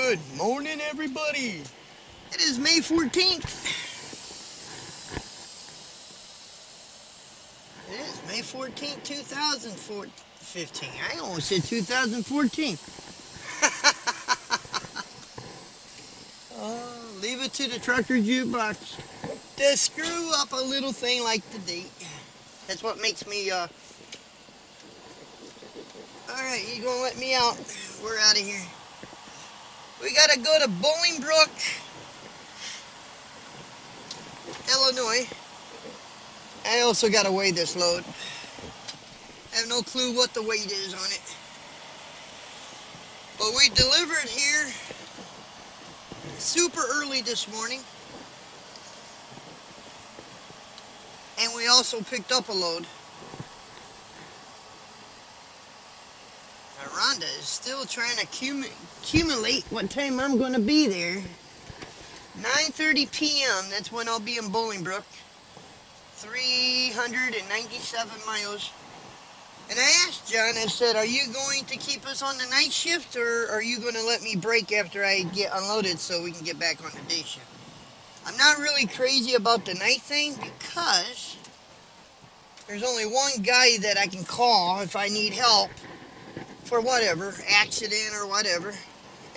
Good morning, everybody. It is May 14th. It is May 14th, 2015. I almost said 2014. Leave it to the trucker jukebox to screw up a little thing like the date. That's what makes me, Alright, you gonna let me out? We're out of here. We gotta go to Bolingbrook, Illinois. I also gotta weigh this load. I have no clue what the weight is on it. But we delivered here super early this morning. And we also picked up a load. Rhonda is still trying to accumulate what time I'm going to be there. 9:30 p.m. That's when I'll be in Bolingbrook. 397 miles. And I asked John, I said, are you going to keep us on the night shift, or are you going to let me break after I get unloaded so we can get back on the day shift? I'm not really crazy about the night thing because there's only one guy that I can call if I need help for whatever, accident or whatever.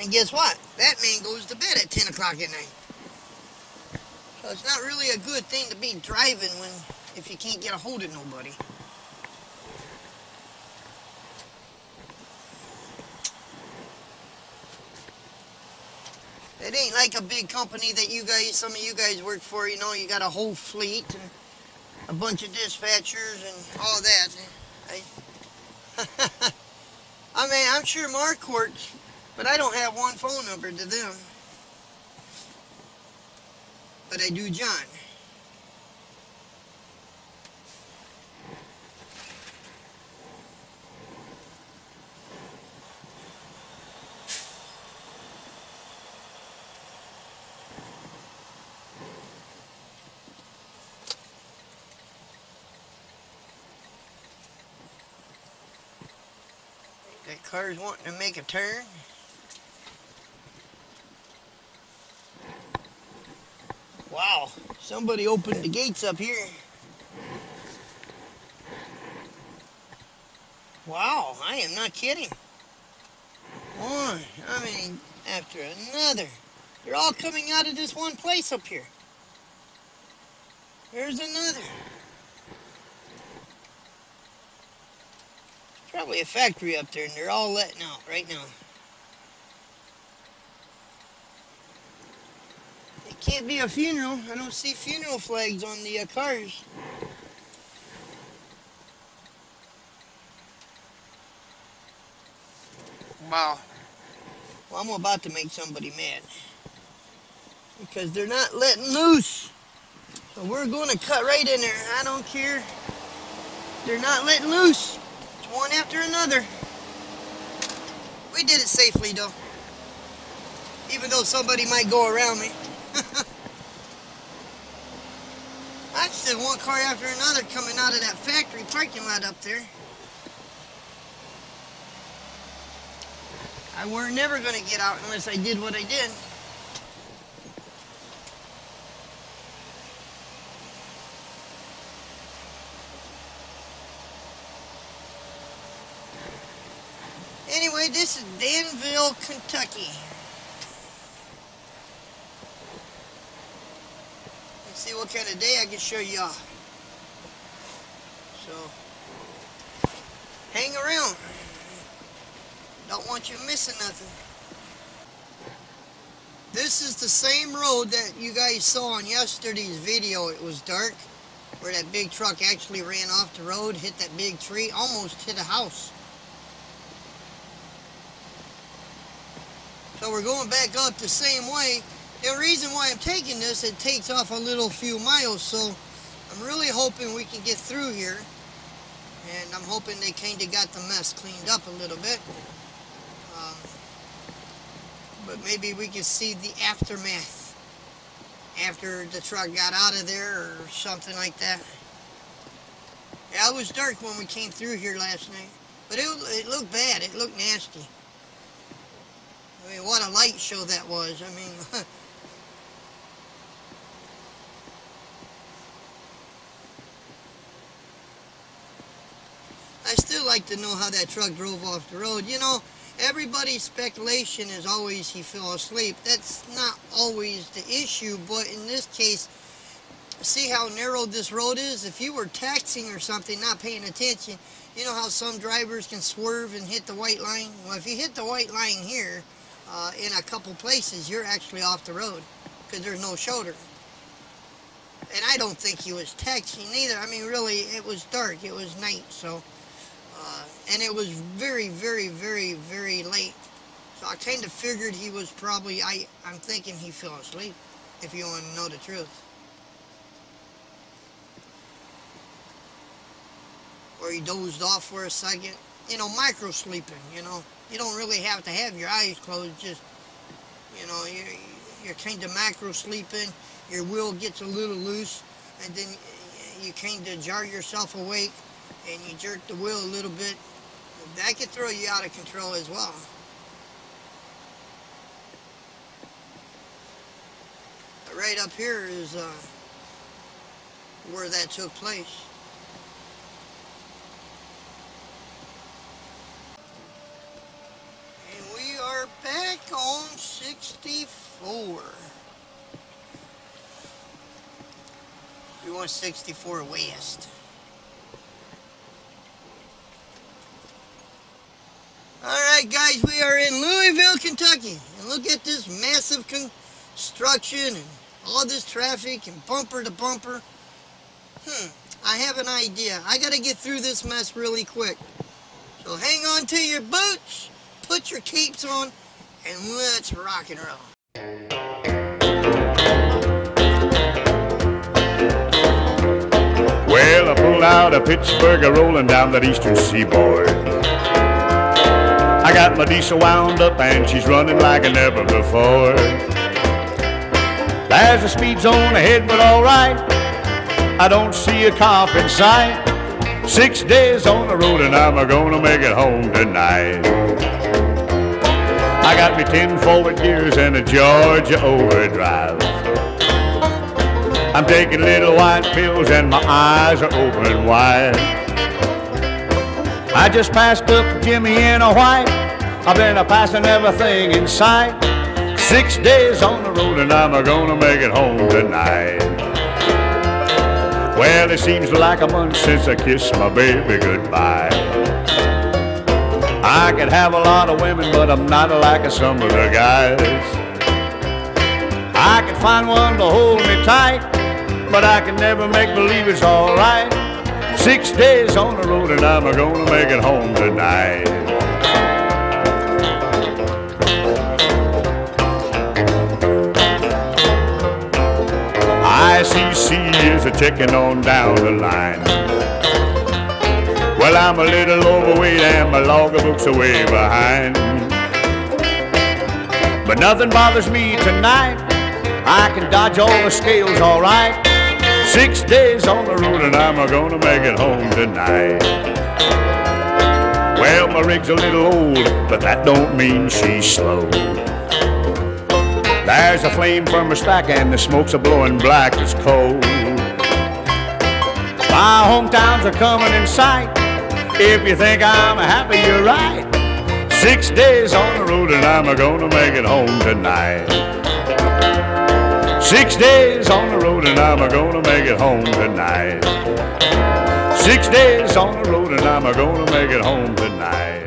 And guess what? That man goes to bed at 10 o'clock at night. So it's not really a good thing to be driving if you can't get a hold of nobody. It ain't like a big company that some of you guys work for, you know, you got a whole fleet and a bunch of dispatchers and all that. I mean, I'm sure Mark works, but I don't have one phone number to them. But I do John. That car's wanting to make a turn. Wow, somebody opened the gates up here. Wow, I am not kidding. One, I mean, after another. They're all coming out of this one place up here. There's another. Probably a factory up there, and they're all letting out right now. It can't be a funeral. I don't see funeral flags on the cars. Wow. Well, I'm about to make somebody mad because they're not letting loose. So we're going to cut right in there. I don't care. They're not letting loose. One after another. We did it safely though. Even though somebody might go around me. I just had one car after another coming out of that factory parking lot up there. I were never going to get out unless I did what I did. Anyway, this is Danville, Kentucky. Let's see what kind of day I can show y'all. So, hang around. Don't want you missing nothing. This is the same road that you guys saw in yesterday's video. It was dark, where that big truck actually ran off the road, hit that big tree, almost hit a house. So we're going back up the same way. The reason why I'm taking this, it takes off a little few miles, so I'm really hoping we can get through here. And I'm hoping they kind of got the mess cleaned up a little bit. But maybe we can see the aftermath after the truck got out of there or something like that. Yeah, it was dark when we came through here last night. But it looked bad. It looked nasty. I mean, what a light show that was. I mean, I still like to know how that truck drove off the road. You know, everybody's speculation is always he fell asleep. That's not always the issue, but in this case, see how narrow this road is? If you were taxiing or something, not paying attention, you know how some drivers can swerve and hit the white line? Well, if you hit the white line here, in a couple places, you're actually off the road because there's no shoulder. And I don't think he was taxiing either. I mean, really, it was dark. It was night, so... and it was very, very, very, very late. So I kind of figured he was probably... I'm thinking he fell asleep, if you want to know the truth. Or he dozed off for a second. You know, micro sleeping, you know. You don't really have to have your eyes closed. Just, you know, you're kind of macro sleeping. Your wheel gets a little loose. And then you kind of jar yourself awake. And you jerk the wheel a little bit. That could throw you out of control as well. But right up here is where that took place. And we are back on 64. We want 64 west. Alright guys, we are in Louisville, Kentucky, and look at this massive construction and all this traffic and bumper to bumper. I have an idea. I gotta get through this mess really quick. So hang on to your boots, put your capes on, and let's rock and roll. Well, I pulled out of Pittsburgh, rolling down that eastern seaboard. I got my diesel wound up and she's running like never before. There's a speed zone ahead, but alright, I don't see a cop in sight. 6 days on the road and I'm gonna make it home tonight. I got me 10 forward gears and a Georgia overdrive. I'm taking little white pills and my eyes are open wide. I just passed up Jimmy in a white. I've been passing everything in sight. 6 days on the road and I'm gonna make it home tonight. Well, it seems like a month since I kissed my baby goodbye. I could have a lot of women, but I'm not like some of the guys. I could find one to hold me tight, but I can never make believe it's alright. 6 days on the road and I'm gonna make it home tonight. ICC is a-ticking on down the line. Well, I'm a little overweight and my logbook's are way behind. But nothing bothers me tonight. I can dodge all the scales alright. 6 days on the road and I'm gonna make it home tonight. Well, my rig's a little old, but that don't mean she's slow. There's a flame from her stack and the smoke's a-blowing black as coal. My hometowns are coming in sight. If you think I'm happy, you're right. 6 days on the road and I'm gonna make it home tonight. 6 days on the road and I'm gonna make it home tonight. 6 days on the road and I'm gonna make it home tonight.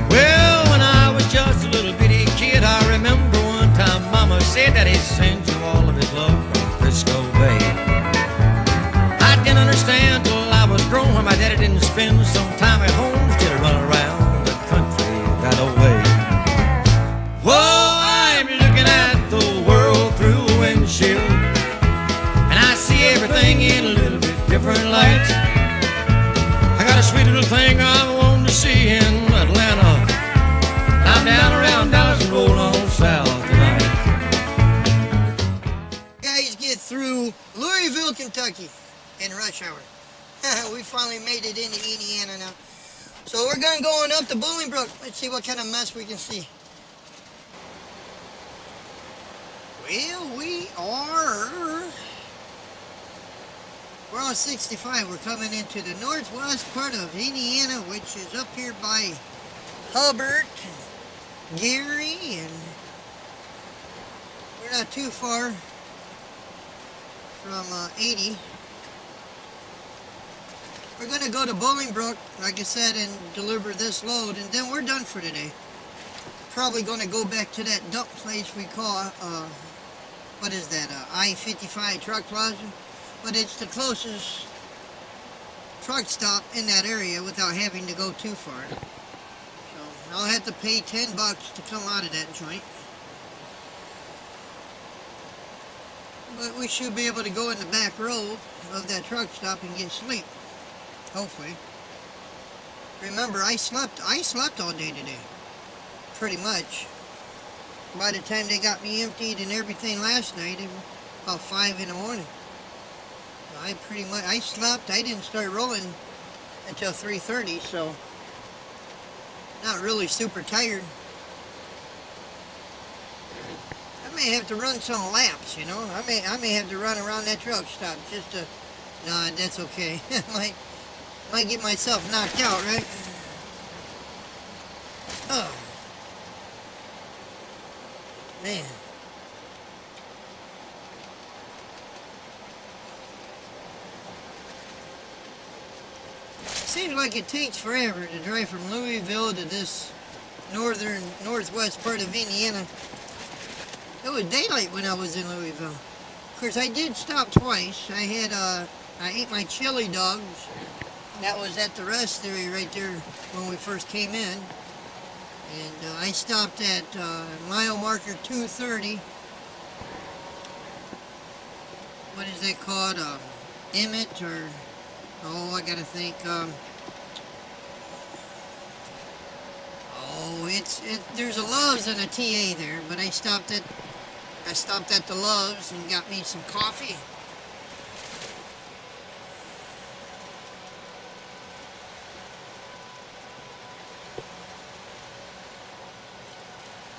Well, when I was just a little bitty kid, I remember one time Mama said that he'd send you all of his love from Frisco Bay. I didn't understand till I was grown why my daddy didn't spend some time at home, instead of run around the country that away. Whoa, Kentucky in rush hour. We finally made it into Indiana now. So we're going to go on up to Bolingbrook. Let's see what kind of mess we can see. Well, we're on 65. We're coming into the northwest part of Indiana, which is up here by Hubbard, Gary, and we're not too far from 80. We're going to go to Bolingbrook, like I said, and deliver this load, and then we're done for today. Probably going to go back to that dump place we call, what is that, I-55 Truck Plaza? But it's the closest truck stop in that area without having to go too far. So I'll have to pay $10 to come out of that joint. But we should be able to go in the back row of that truck stop and get sleep. Hopefully. Remember, I slept all day today. Pretty much. By the time they got me emptied and everything last night, it was about 5 in the morning. I slept. I didn't start rolling until 3:30, so not really super tired. I may have to run some laps, you know. I may have to run around that truck stop just to. No, that's okay. might get myself knocked out, right? Oh man. Seems like it takes forever to drive from Louisville to this northwest part of Indiana. It was daylight when I was in Louisville. Of course, I did stop twice. I ate my chili dogs. That was at the rest area right there when we first came in. And I stopped at mile marker 230. What is that called? Emmett or... Oh, I gotta think. There's a Love's and a TA there, but I stopped at the Love's and got me some coffee.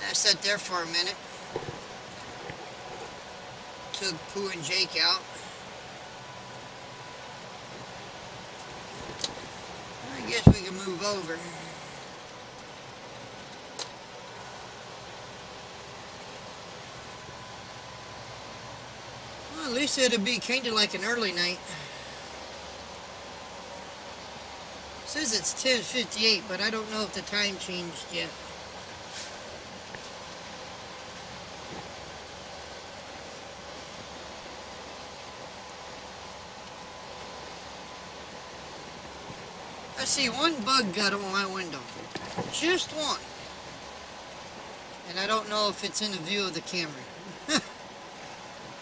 I sat there for a minute. Took Pooh and Jake out. I guess we can move over. Well, at least it'll be kind of like an early night. It says it's 10:58, but I don't know if the time changed yet. I see one bug got on my window. Just one. And I don't know if it's in the view of the camera.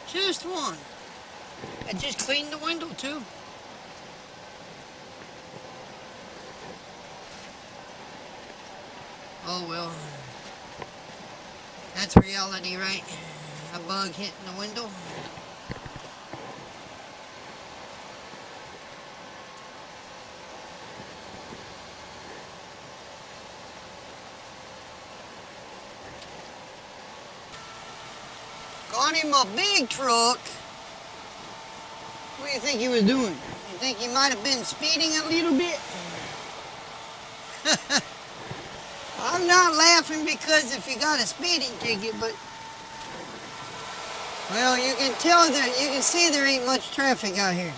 Just one. I just cleaned the window too. Oh well. That's reality, right? A bug hitting the window. Got him a big truck. What do you think he was doing? You think he might have been speeding a little bit? I'm not laughing because if you got a speeding ticket, but well, you can tell that you can see there ain't much traffic out here.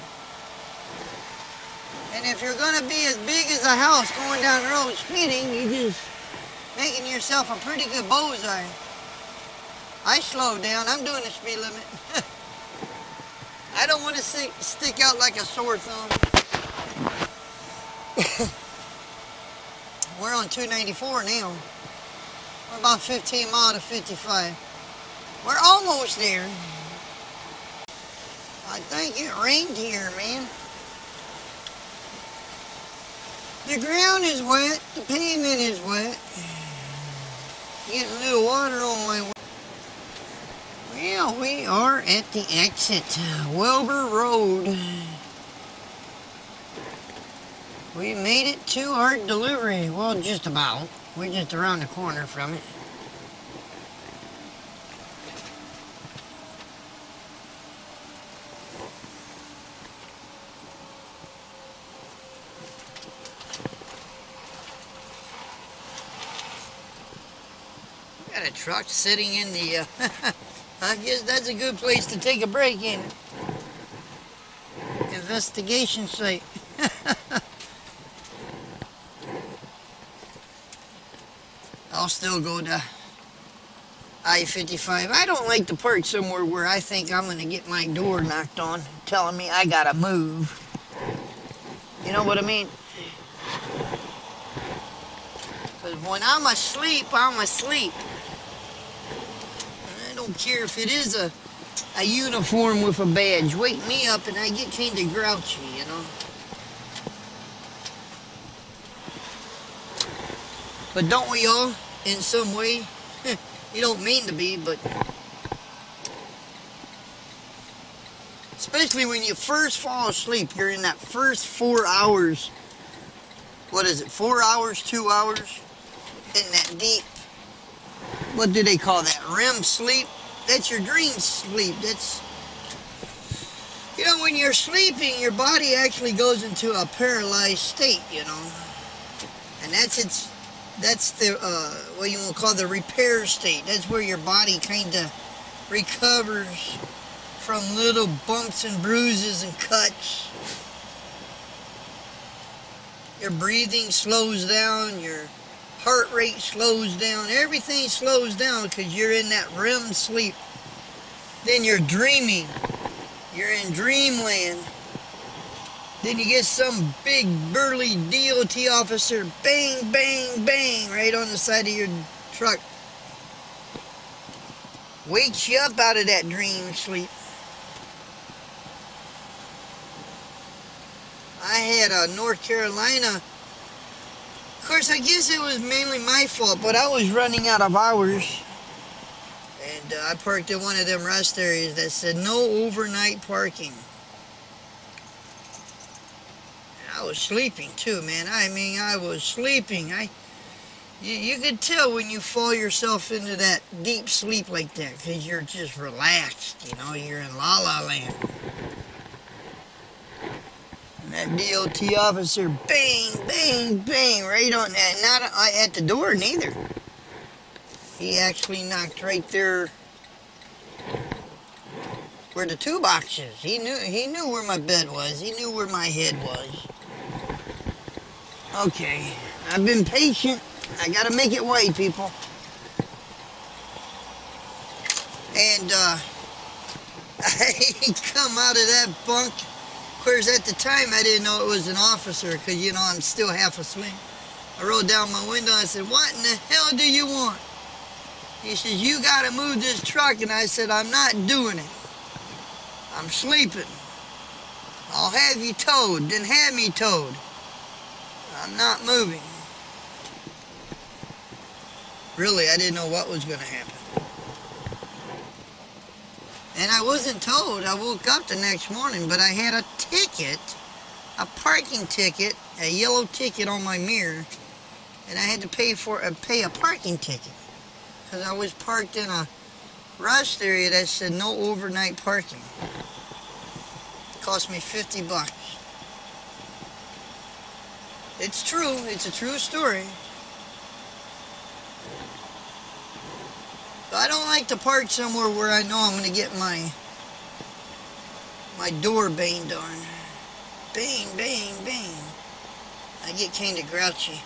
And if you're gonna be as big as a house going down the road speeding, you're just making yourself a pretty good bullseye. I slowed down. I'm doing the speed limit. I don't want to stick out like a sore thumb. We're on 294 now. We're about 15 miles to 55. We're almost there. I think it rained here, man. The ground is wet. The pavement is wet. Getting a little water on my way. Well, Well, we are at the exit, Wilbur Road. We made it to our delivery. Well, just about. We're just around the corner from it. Got a truck sitting in the, I guess that's a good place to take a break in. Investigation site. I'll still go to I-55. I don't like to park somewhere where I think I'm going to get my door knocked on, telling me I got to move. You know what I mean? Because when I'm asleep, I'm asleep. I don't care if it is a uniform with a badge. Wake me up and I get kind of grouchy, you know. But don't we all, in some way? You don't mean to be, but... Especially when you first fall asleep, you're in that first 4 hours. What is it, 4 hours, 2 hours? In that deep, what do they call that, REM sleep? That's your dream sleep. That's, you know, when you're sleeping, your body actually goes into a paralyzed state, you know. And that's the, what you will call the repair state. That's where your body kind of recovers from little bumps and bruises and cuts. Your breathing slows down, your heart rate slows down, everything slows down because you're in that REM sleep. Then you're dreaming. You're in dreamland. Then you get some big burly DOT officer, bang, bang, bang, right on the side of your truck. Wakes you up out of that dream sleep. I had North Carolina. Of course, I guess it was mainly my fault, but I was running out of hours. And I parked in one of them rest areas that said no overnight parking. I was sleeping too, man. I mean, I was sleeping. You could tell when you fall yourself into that deep sleep like that, because you're just relaxed, you know, you're in la la land. And that DOT officer, bang, bang, bang, right on that. Not at the door, neither. He actually knocked right there where the toolbox is. He knew where my bed was. He knew where my head was. Okay, I've been patient. I gotta make it wait, people. And I come out of that bunk. Of course, at the time, I didn't know it was an officer because, you know, I'm still half asleep. I rolled down my window and I said, "What in the hell do you want?" He says, "You gotta move this truck." And I said, "I'm not doing it. I'm sleeping. I'll have you towed. Then have me towed. I'm not moving." Really, I didn't know what was going to happen. And I wasn't told. I woke up the next morning, but I had a ticket, a parking ticket, a yellow ticket on my mirror, and I had to pay a parking ticket because I was parked in a rest area that said no overnight parking. It cost me $50. It's true. It's a true story. I don't like to park somewhere where I know I'm going to get my door banged on. Bang, bang, bang. I get kind of grouchy.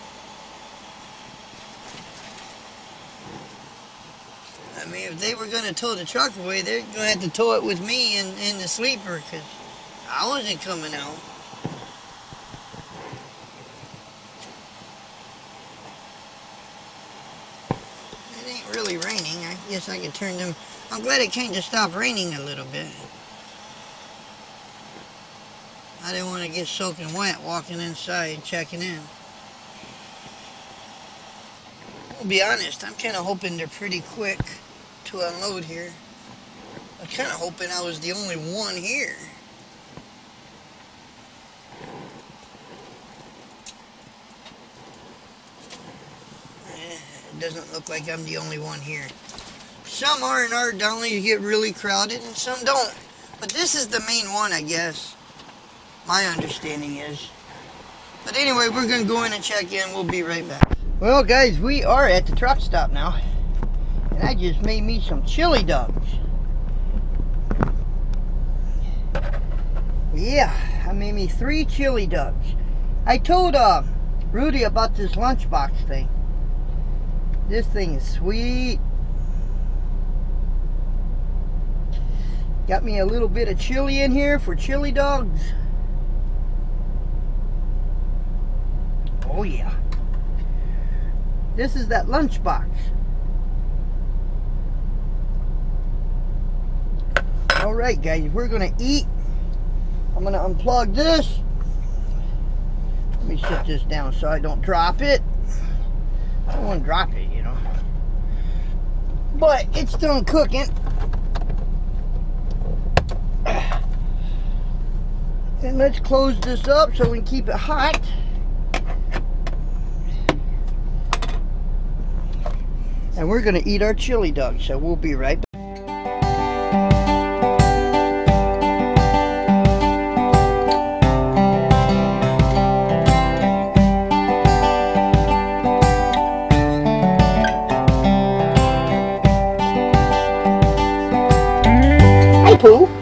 I mean, if they were going to tow the truck away, they're going to have to tow it with me in the sleeper because I wasn't coming out. Really raining. I guess I could turn them. I'm glad it kind of stopped raining a little bit. I didn't want to get soaking wet walking inside checking in. I'll be honest, I'm kind of hoping they're pretty quick to unload here. I'm kind of hoping I was the only one here. It doesn't look like I'm the only one here. Some R&R downlies get really crowded and some don't. But this is the main one, I guess. My understanding is. But anyway, we're going to go in and check in. We'll be right back. Well, guys, we are at the truck stop now. And I just made me some chili dogs. Yeah, I made me 3 chili dogs. I told Rudy about this lunchbox thing. This thing is sweet. Got me a little bit of chili in here for chili dogs. Oh yeah. This is that lunchbox. Alright guys, we're gonna eat. I'm gonna unplug this. Let me set this down so I don't drop it. I don't want to drop it, you know. But it's done cooking. And let's close this up so we can keep it hot. And we're going to eat our chili dog, so we'll be right back. Hi, Pooh.